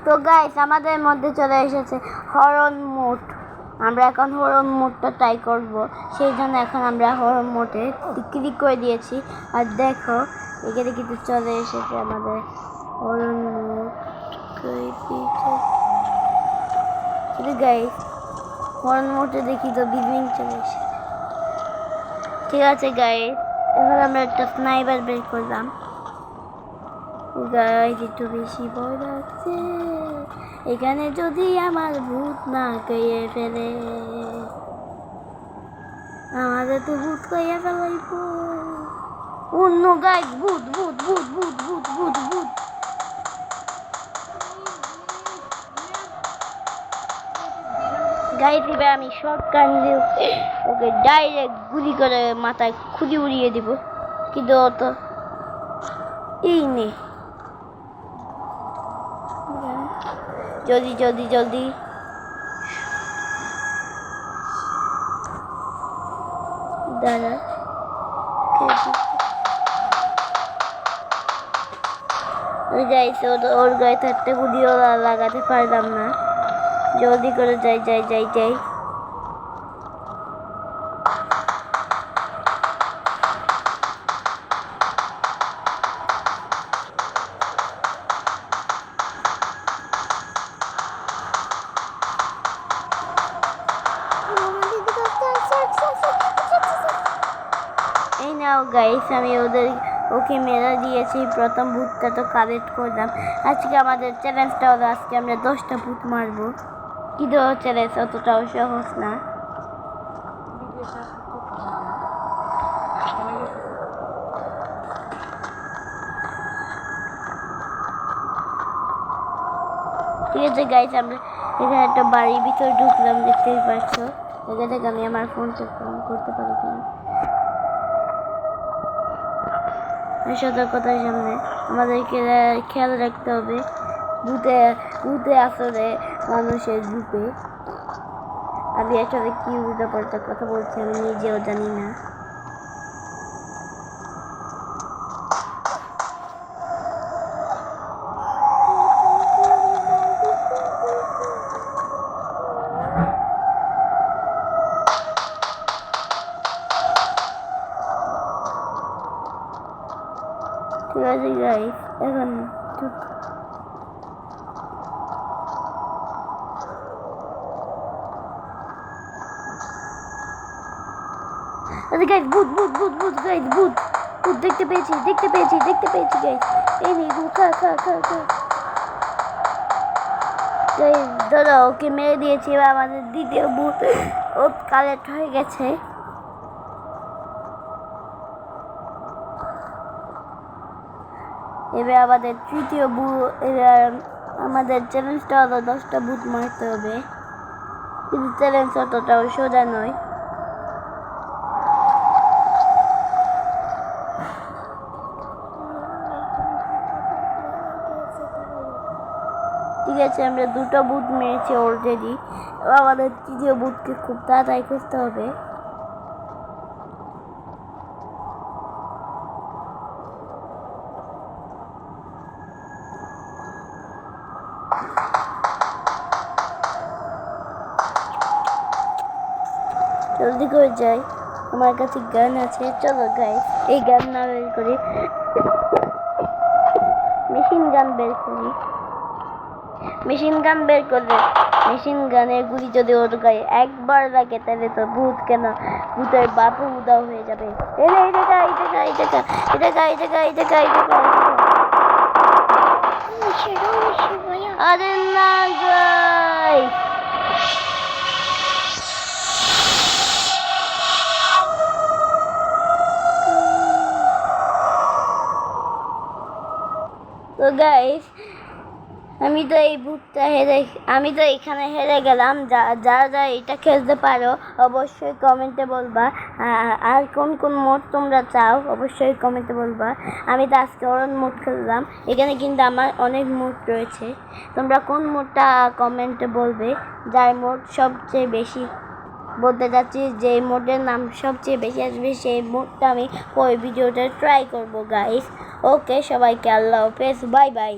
তো গাইস আমাদের মধ্যে চলে এসেছে হরন মোড। আমরা এখন হরন মোডটা ট্রাই করব, সেই জন্য এখন আমরা হরন মোডে ক্লিক করে দিয়েছি। আর দেখো এখানে কিন্তু চলে এসেছে আমাদের হরন মোড। গাইস হরন মোডে দেখি তো বিল্ডিং চলে এসেছে। ঠিক আছে গাইস, এখন আমরা একটা স্নাইপার বের করলাম। গাইস একটু বেশি ভয় লাগছে, এখানে যদি আমার ভূত না কইয়ে ফেলে, আমাদের তো ভূত কইয়া ফেলাইব। অন্য গাইস ভূত ভূত ভূত ভূত ভূত ভূত ভূত। গাইস এবার আমি শর্ট গান দিয়ে ওকে ডাইরেক্ট গুলি করে মাথায় খুঁজে উড়িয়ে দিব, কিন্তু ও তো এই নে। জলদি জলদি জলদি, দাঁড়া যাইছে ওর গায়ে থাকতে গুলিও লাগাতে পারলাম না। জলদি করে যাই যাই যাই যাই। এই নাও গাইস, আমি ওকে মেরে দিয়েছি। প্রথম ভূতটা তো কালেক্ট করলাম। আজকে আমাদের চ্যালেঞ্জটা হলো আজকে আমরা 10টা ভূত মারবো। কিন্তু চ্যালেঞ্জ অতটাও সহজ না। ঠিক আছে গাইস, আমরা এখানে একটা বাড়ির ভিতরে ঢুকলাম, দেখতেই পাচ্ছ। এখান থেকে আমি আমার ফোনটা অন করতে পারি কিনা। সতর্কতার সামনে আমাদেরকে খেয়াল রাখতে হবে, ভূতে আসলে মানুষের রূপে। আমি আসলে কি উল্টাপাল্টা কথা বলছি আমি নিজেও জানি না। ঠিক আছে গাইস, এখন গাইস ভূত ভূত ভূত ভূত গাইস ভূত ভূত দেখতে পেয়েছি গাইস। এই নে ভূত, খা খা খা খা। গাইস দাদা ওকে মেরে দিয়েছি, এবার আমাদের দ্বিতীয় ভূত ও কালেক্ট হয়ে গেছে। এবার আমাদের তৃতীয় ভূত। আমাদের চ্যালেঞ্জটা হলো 10টা ভূত মারতে হবে, কিন্তু চ্যালেঞ্জ অতটাও সোজা নয়। ঠিক আছে, আমরা 2টা ভূত মেরেছি অলরেডি। আমাদের তৃতীয় ভূতকে খুব তাড়াতাড়ি খুঁজতে হবে। জলদি করে যাই, আমার কাছে গান আছে। চলো গাইস এই গান না বের করি, মেশিন গান বের করি। মেশিন গান বের করলে মেশিন গানের গুলি যদি ওর গায়ে একবার লাগে তাহলে তো ভূত কেন, ভূতের বাপও উদাও হয়ে যাবে। আরে না গাইস, তো গাইস আমি তো এখানে হেরে গেলাম। যারা এটা খেলতে পারো অবশ্যই কমেন্টে বলবা। আর কোন কোন মোড তোমরা চাও অবশ্যই কমেন্টে বলবা। আমি তো আজকে হরন মোড খেললাম, এখানে কিন্তু আমার অনেক মোড রয়েছে। তোমরা কোন মোডটা কমেন্টে বলবে, যার মোড সবচেয়ে বেশি বলতে যাচ্ছি, যে মোডের নাম সবচেয়ে বেশি আসবে সেই মোডটা আমি ওই ভিডিওটা ট্রাই করবো গাইস। ওকে সবাইকে আল্লাহ হাফেজ, বাই বাই।